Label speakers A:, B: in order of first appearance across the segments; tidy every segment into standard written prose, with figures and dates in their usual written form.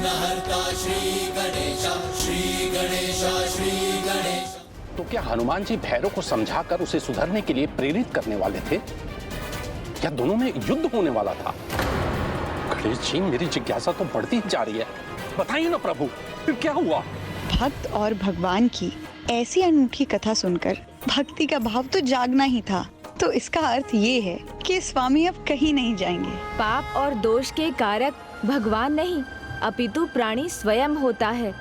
A: विघ्नहर्ता श्री गणेश, श्री गणेश, श्री गणेश।
B: तो क्या हनुमान जी भैरव को समझाकर उसे सुधरने के लिए प्रेरित करने वाले थे, या दोनों में युद्ध होने वाला था? गणेश जी, मेरी जिज्ञासा तो बढ़ती ही जा रही है, बताइए ना प्रभु, फिर क्या हुआ?
C: भक्त और भगवान की ऐसी अनूठी कथा सुनकर भक्ति का भाव तो जागना ही था। तो इसका अर्थ ये है कि स्वामी अब कहीं नहीं जाएंगे।
D: पाप और दोष के कारक भगवान नहीं, अपितु प्राणी स्वयं होता है।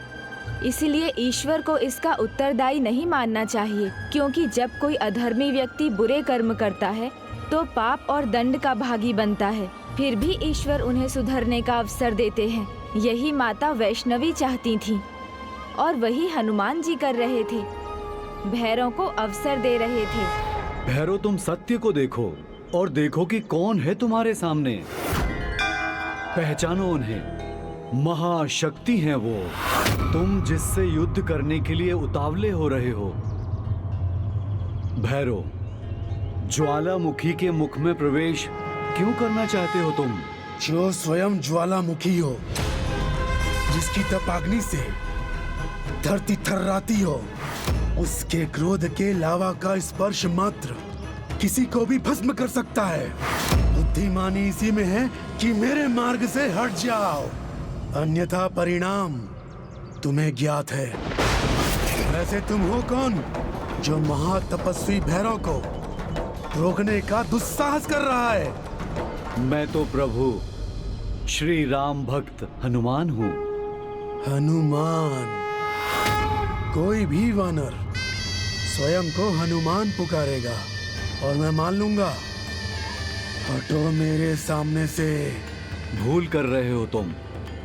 D: इसलिए ईश्वर को इसका उत्तरदायी नहीं मानना चाहिए, क्योंकि जब कोई अधर्मी व्यक्ति बुरे कर्म करता है तो पाप और दंड का भागी बनता है। फिर भी ईश्वर उन्हें सुधरने का अवसर देते हैं। यही माता वैष्णवी चाहती थी और वही हनुमान जी कर रहे थे। भैरव को अवसर दे रहे थे।
E: भैरव, तुम सत्य को देखो और देखो कि कौन है तुम्हारे सामने। पहचानो उन्हें, महाशक्ति हैं वो। तुम जिससे युद्ध करने के लिए उतावले हो रहे हो। भैरव, ज्वालामुखी के मुख में प्रवेश क्यों करना चाहते हो तुम?
F: जो स्वयं ज्वालामुखी हो, जिसकी तपाग्नि से धरती थर्राती हो, उसके क्रोध के लावा का स्पर्श मात्र किसी को भी भस्म कर सकता है। बुद्धिमानी इसी में है कि मेरे मार्ग से हट जाओ, अन्यथा परिणाम तुम्हें ज्ञात है। वैसे तुम हो कौन जो महातपस्वी भैरव को रोकने का दुस्साहस कर रहा है?
E: मैं तो प्रभु श्री राम भक्त हनुमान हूँ।
F: हनुमान? कोई भी वानर स्वयं को हनुमान पुकारेगा और मैं मान लूंगा। हटो मेरे सामने से।
E: भूल कर रहे हो तुम,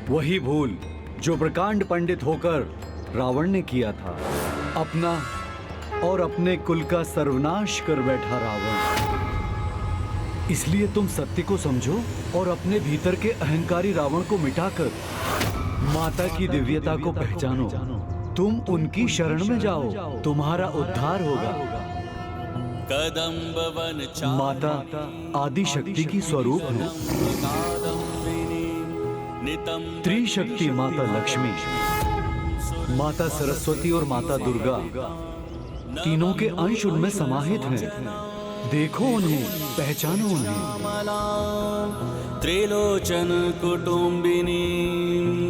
E: वही भूल जो प्रकांड पंडित होकर रावण ने किया था। अपना और अपने कुल का सर्वनाश कर बैठा रावण। इसलिए तुम सत्य को समझो और अपने भीतर के अहंकारी रावण को मिटाकर माता की दिव्यता को पहचानो। तुम उनकी शरण में जाओ, तुम्हारा उद्धार होगा। माता आदि शक्ति की स्वरूप है। त्रिशक्ति माता लक्ष्मी, माता सरस्वती और माता दुर्गा, तीनों के अंश उनमें समाहित हैं। देखो उन्हें, पहचानो उन्हें।
A: त्रिलोचन कुटुंबिनी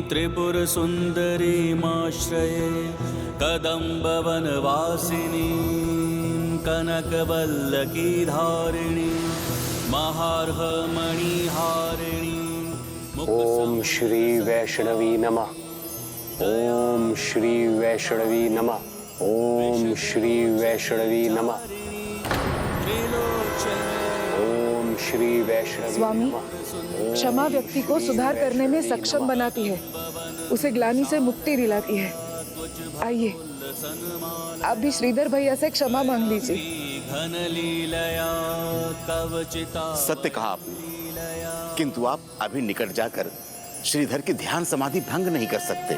A: त्रिपुर सुंदरी माश्रये, कदम्ब वनवासिनी कनक वल्लकी धारिणी, महार्ह मणिहारिणी।
B: ओम श्री वैष्णवी नमः, ओम श्री वैष्णवी नमः, ओम श्री वैष्णवी नमः, ओम श्री वैष्णवी।
G: स्वामी, क्षमा व्यक्ति को सुधार करने में सक्षम बनाती है, उसे ग्लानि से मुक्ति दिलाती है। आइए, आप भी श्रीधर भैया से क्षमा मांग लीजिए।
H: सत्य कहा आपने, किंतु आप अभी निकट जाकर श्रीधर की ध्यान समाधि भंग नहीं कर सकते।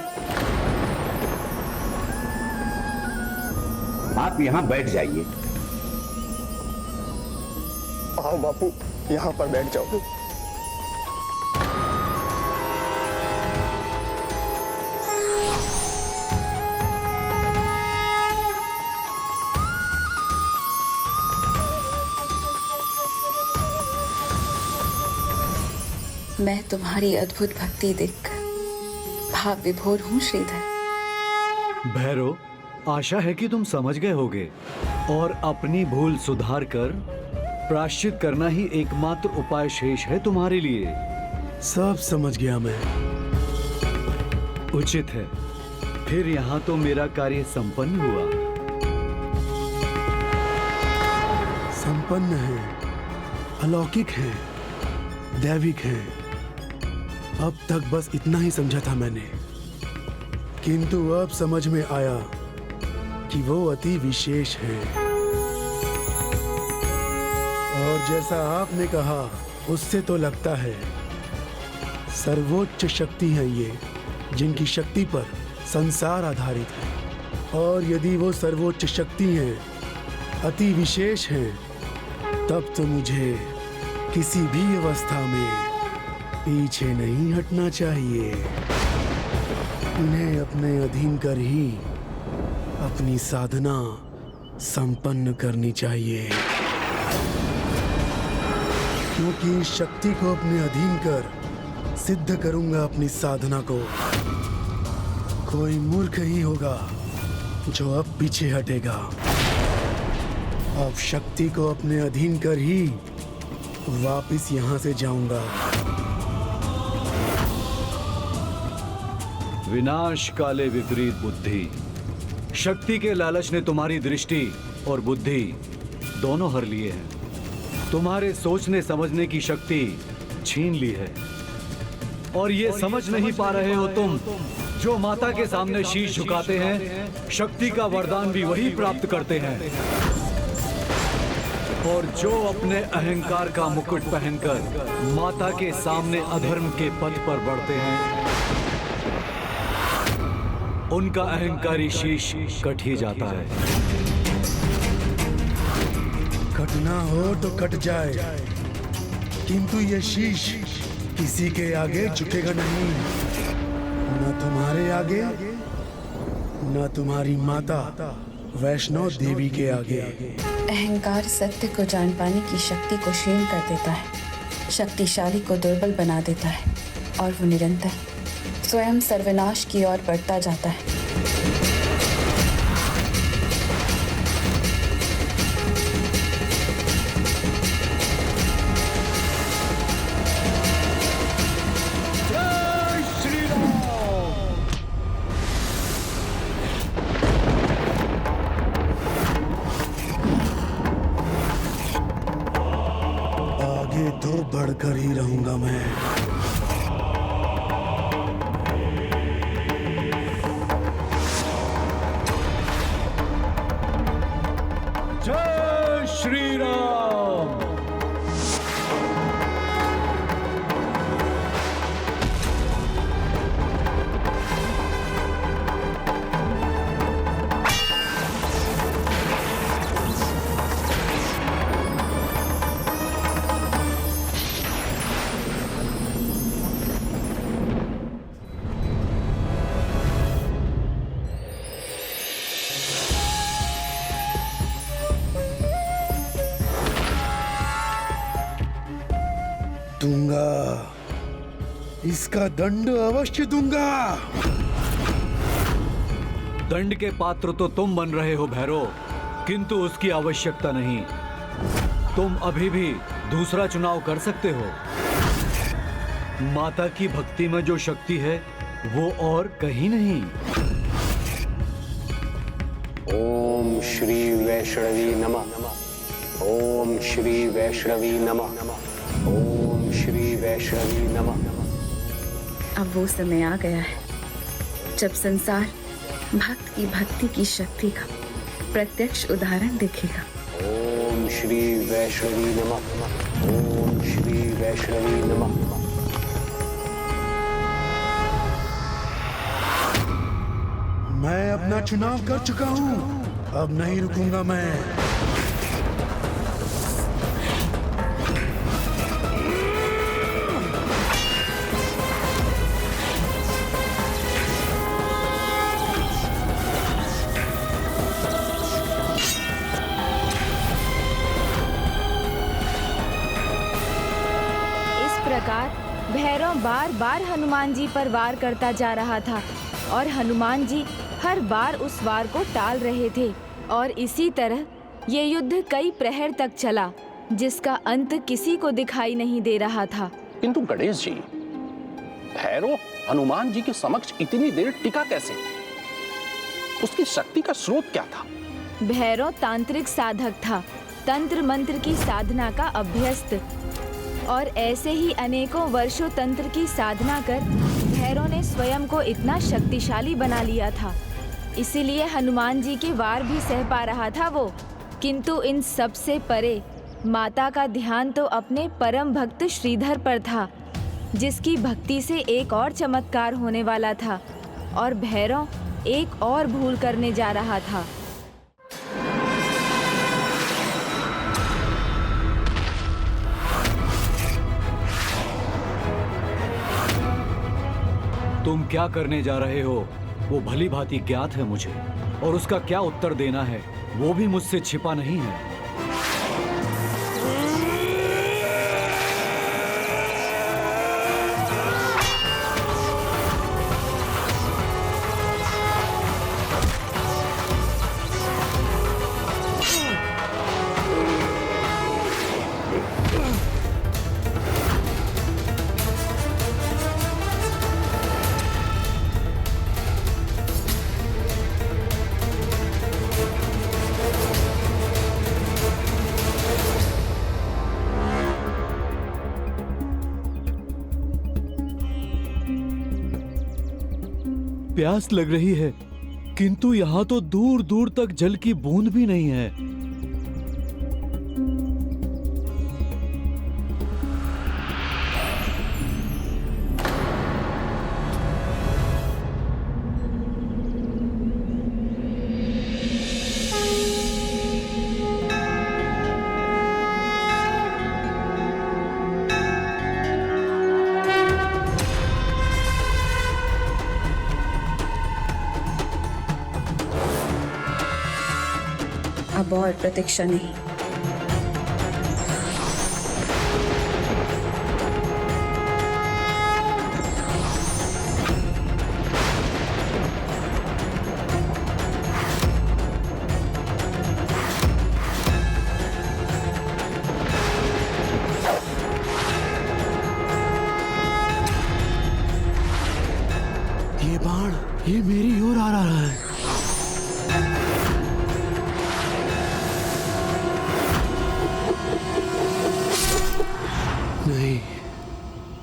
I: आप यहाँ बैठ जाइए।
J: आओ बापू, यहाँ पर बैठ जाओ।
K: मैं तुम्हारी अद्भुत भक्ति देखकर भाव विभोर हूँ श्रीधर।
E: भैरव, आशा है कि तुम समझ गए होगे और अपनी भूल सुधार कर प्रायश्चित करना ही एकमात्र उपाय शेष है तुम्हारे लिए।
F: सब समझ गया मैं।
E: उचित है, फिर यहाँ तो मेरा कार्य संपन्न हुआ।
F: संपन्न है, अलौकिक है, दैविक है। अब तक बस इतना ही समझा था मैंने, किंतु अब समझ में आया कि वो अति विशेष है। और जैसा आपने कहा, उससे तो लगता है सर्वोच्च शक्ति है ये, जिनकी शक्ति पर संसार आधारित है। और यदि वो सर्वोच्च शक्ति है, अति विशेष है, तब तो मुझे किसी भी अवस्था में पीछे नहीं हटना चाहिए। इन्हें अपने अधीन कर ही अपनी साधना संपन्न करनी चाहिए, क्योंकि इस शक्ति को अपने अधीन कर सिद्ध करूंगा अपनी साधना को। कोई मूर्ख ही होगा जो अब पीछे हटेगा। अब शक्ति को अपने अधीन कर ही वापस यहां से जाऊंगा।
E: विनाश काले विपरीत बुद्धि। शक्ति के लालच ने तुम्हारी दृष्टि और बुद्धि दोनों हर लिए हैं। तुम्हारे सोचने समझने की शक्ति छीन ली है और ये समझ नहीं पा रहे हो तुम, जो माता के सामने शीश झुकाते हैं शक्ति का वरदान भी वही प्राप्त करते हैं, और जो अपने अहंकार का मुकुट पहनकर माता के सामने अधर्म के पथ पर बढ़ते हैं उनका अहंकारी शीश कट ही जाता है।
F: कटना हो तो कट जाए, किंतु ये शीश किसी के आगे झुकेगा नहीं, न तुम्हारे आगे न तुम्हारी माता वैष्णो देवी के आगे।
K: अहंकार सत्य को जान पाने की शक्ति को क्षीण कर देता है, शक्तिशाली को दुर्बल बना देता है और वो निरंतर स्वयं सर्वनाश की ओर बढ़ता जाता है।
F: आगे तो बढ़कर ही रहूंगा मैं।
E: जय श्री राम।
F: दूंगा, इसका दंड अवश्य दूंगा।
E: दंड के पात्र तो तुम बन रहे हो भैरव, किंतु उसकी आवश्यकता नहीं। तुम अभी भी दूसरा चुनाव कर सकते हो। माता की भक्ति में जो शक्ति है वो और कहीं नहीं।
B: ओम श्री वैष्णवी नमः। ओम श्री वैष्णवी नमः। ओम श्री वैष्णवी नमः।
K: अब वो समय आ गया है जब संसार भक्त की भक्ति की शक्ति का प्रत्यक्ष उदाहरण देखेगा।
B: ओम श्री वैष्णवी नमः। ओम श्री वैष्णवी नमः।
F: मैं अपना चुनाव कर चुका हूं, अब नहीं रुकूंगा मैं।
D: भैरव बार बार हनुमान जी पर वार करता जा रहा था और हनुमान जी हर बार उस वार को टाल रहे थे और इसी तरह ये युद्ध कई प्रहर तक चला जिसका अंत किसी को दिखाई नहीं दे रहा था।
B: किंतु गणेश जी, भैरव हनुमान जी के समक्ष इतनी देर टिका कैसे? उसकी शक्ति का स्रोत क्या था?
D: भैरव तांत्रिक साधक था, तंत्र मंत्र की साधना का अभ्यस्त, और ऐसे ही अनेकों वर्षों तंत्र की साधना कर भैरव ने स्वयं को इतना शक्तिशाली बना लिया था। इसीलिए हनुमान जी के वार भी सह पा रहा था वो। किंतु इन सब से परे माता का ध्यान तो अपने परम भक्त श्रीधर पर था, जिसकी भक्ति से एक और चमत्कार होने वाला था और भैरव एक और भूल करने जा रहा था।
E: तुम क्या करने जा रहे हो वो भली भांति ज्ञात है मुझे, और उसका क्या उत्तर देना है वो भी मुझसे छिपा नहीं है। प्यास लग रही है, किंतु यहाँ तो दूर दूर तक जल की बूंद भी नहीं है।
K: अब और प्रतीक्षा नहीं।
F: ये बाण ये मेरी ओर आ रहा है।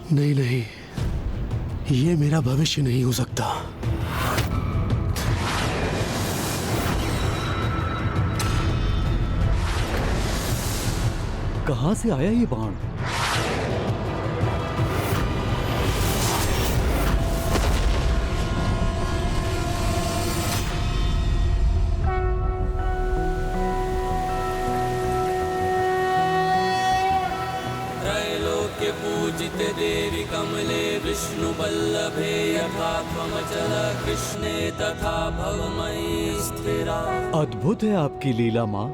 F: नहीं नहीं, ये मेरा भविष्य नहीं हो सकता।
E: कहां से आया ये बाण?
A: पूजिते देवी कमले विष्णु बल्लभे यथा त्वमचल कृष्णे तथा भवमयी स्थिरा।
E: अद्भुत है आपकी लीला माँ।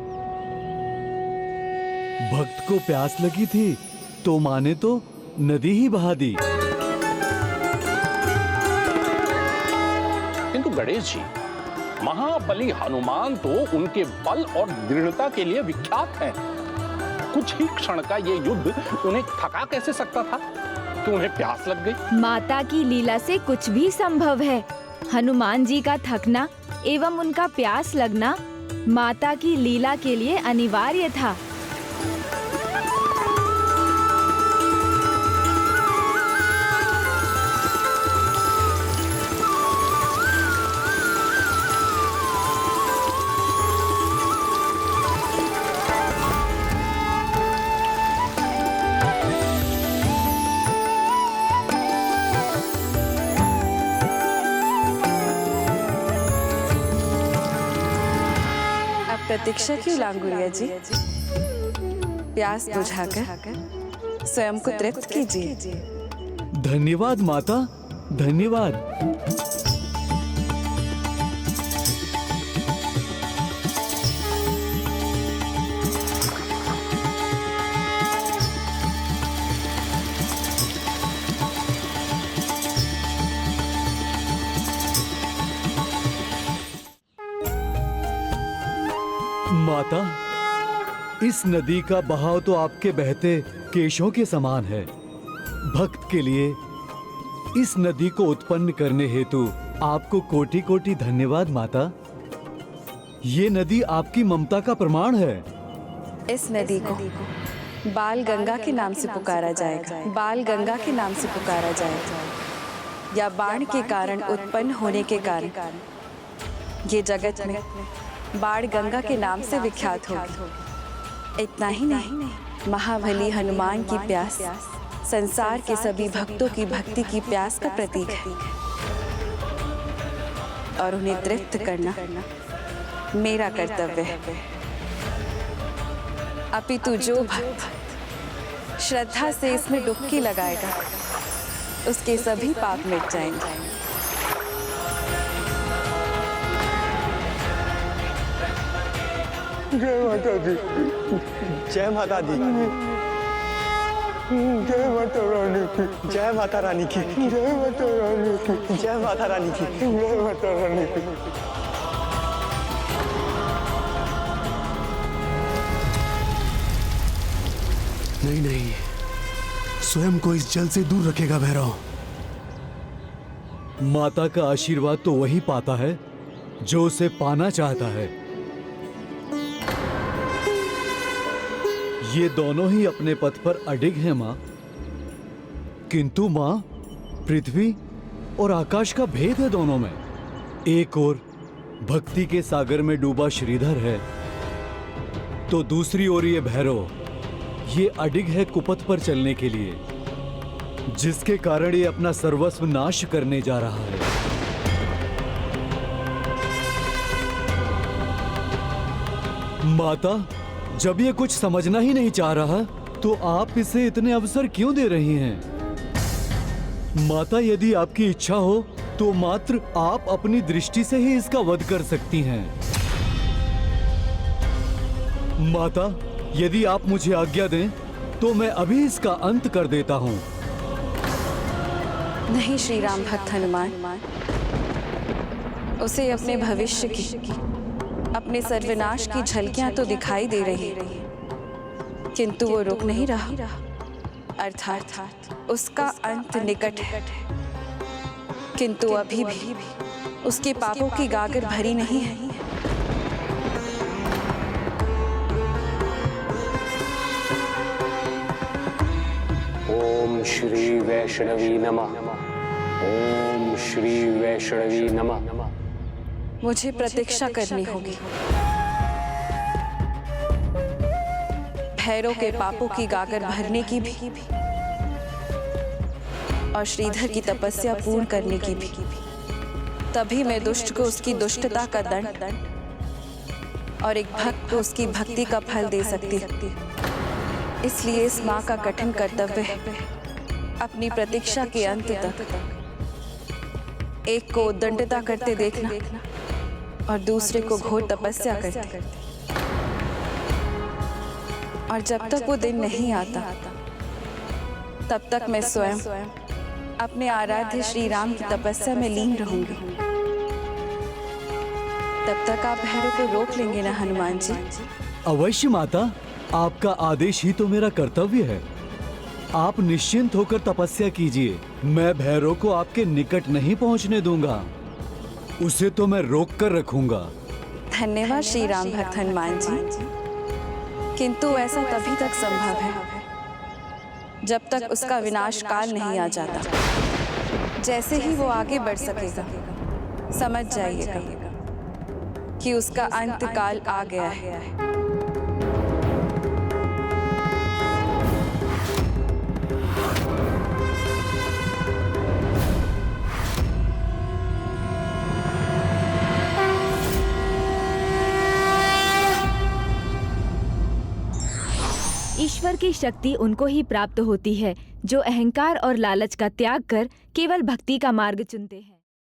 E: भक्त को प्यास लगी थी तो माँ ने तो नदी ही बहा दी।
B: किंतु गणेश जी, महाबली हनुमान तो उनके बल और दृढ़ता के लिए विख्यात हैं। कुछ ही क्षण का ये युद्ध उन्हें थका कैसे सकता था कि उन्हें प्यास लग गई?
D: माता की लीला से कुछ भी संभव है। हनुमान जी का थकना एवं उनका प्यास लगना माता की लीला के लिए अनिवार्य था।
K: प्रतीक्षा क्यों लांगुरिया जी? प्यास बुझाकर स्वयं को तृप्त कीजिए।
E: धन्यवाद माता, धन्यवाद। माता, इस नदी का बहाव तो आपके बहते केशों के समान है। भक्त के लिए इस नदी को उत्पन्न करने हेतु आपको कोटि कोटि धन्यवाद माता। ये नदी आपकी ममता का प्रमाण है।
K: इस नदी को बाल गंगा के नाम से पुकारा जाएगा। बाल गंगा के नाम से पुकारा जाएगा, या बाण के कारण उत्पन्न होने के कारण ये जगत में बाण गंगा के नाम से विख्यात होगी। इतना ही नहीं, महाबली हनुमान की प्यास संसार के सभी भक्तों की भक्ति की प्यास का प्रतीक है, और उन्हें तृप्त करना मेरा कर्तव्य है। अपितु जो भक्त श्रद्धा से इसमें डुबकी लगाएगा उसके सभी पाप मिट जाएंगे।
J: जय माता दी, जय माता दी, जय माता रानी की, जय माता रानी की, जय माता रानी की, जय माता रानी की, जय माता रानी की।
F: नहीं नहीं, स्वयं को इस जल से दूर रखेगा भैरव।
E: माता का आशीर्वाद तो वही पाता है जो उसे पाना चाहता है। ये दोनों ही अपने पथ पर अडिग हैं माँ, किंतु माँ, पृथ्वी और आकाश का भेद है दोनों में। एक ओर भक्ति के सागर में डूबा श्रीधर है, तो दूसरी ओर ये भैरव, ये अडिग है कुपथ पर चलने के लिए, जिसके कारण ये अपना सर्वस्व नाश करने जा रहा है। माता, जब ये कुछ समझना ही नहीं चाह रहा, तो आप इसे इतने अवसर क्यों दे रही हैं? माता, यदि आपकी इच्छा हो तो मात्र आप अपनी दृष्टि से ही इसका वध कर सकती हैं। माता, यदि आप मुझे आज्ञा दें तो मैं अभी इसका अंत कर देता हूं।
K: नहीं श्री राम भक्त हनुमान, उसे अपने भविष्य की, अपने सर्वनाश की झलकियां तो दिखाई दे रही, किंतु वो रुक नहीं रहा। अर्थात उसका अंत निकट है, किंतु अभी भी उसके पापों की गागर भरी नहीं है।
I: ओम श्री वैष्णवी नमः। ओम श्री वैष्णवी नमः।
K: मुझे प्रतीक्षा करनी होगी। भैरव के पापों की गागर भरने की भी और श्रीधर की तपस्या पूर्ण करने की भी। तभी मैं दुष्ट को उसकी दुष्टता का दंड और एक भक्त को उसकी भक्ति का फल दे सकती हूँ। इसलिए इस माँ का कठिन कर्तव्य है अपनी प्रतीक्षा के अंत तक एक को उद्दंडता करते देखना और दूसरे को घोर तपस्या करते। और जब तक वो दिन नहीं आता, तब तक मैं स्वयं अपने आराध्य श्री राम की तपस्या में लीन रहूंगी। तब तक आप भैरव को रोक लेंगे ना हनुमान जी?
E: अवश्य माता, आपका आदेश ही तो मेरा कर्तव्य है। आप निश्चिंत होकर तपस्या कीजिए। मैं भैरव को आपके निकट नहीं पहुंचने दूंगा, उसे तो मैं रोक कर रखूंगा।
K: धन्यवाद श्री राम भक्त हनुमान जी, किंतु ऐसा तभी तक संभव है जब तक उसका विनाश काल नहीं आ जाता। जैसे ही वो आगे बढ़ सकेगा, समझ जाइएगा कि उसका अंत काल आ गया है।
D: ईश्वर की शक्ति उनको ही प्राप्त होती है जो अहंकार और लालच का त्याग कर केवल भक्ति का मार्ग चुनते हैं।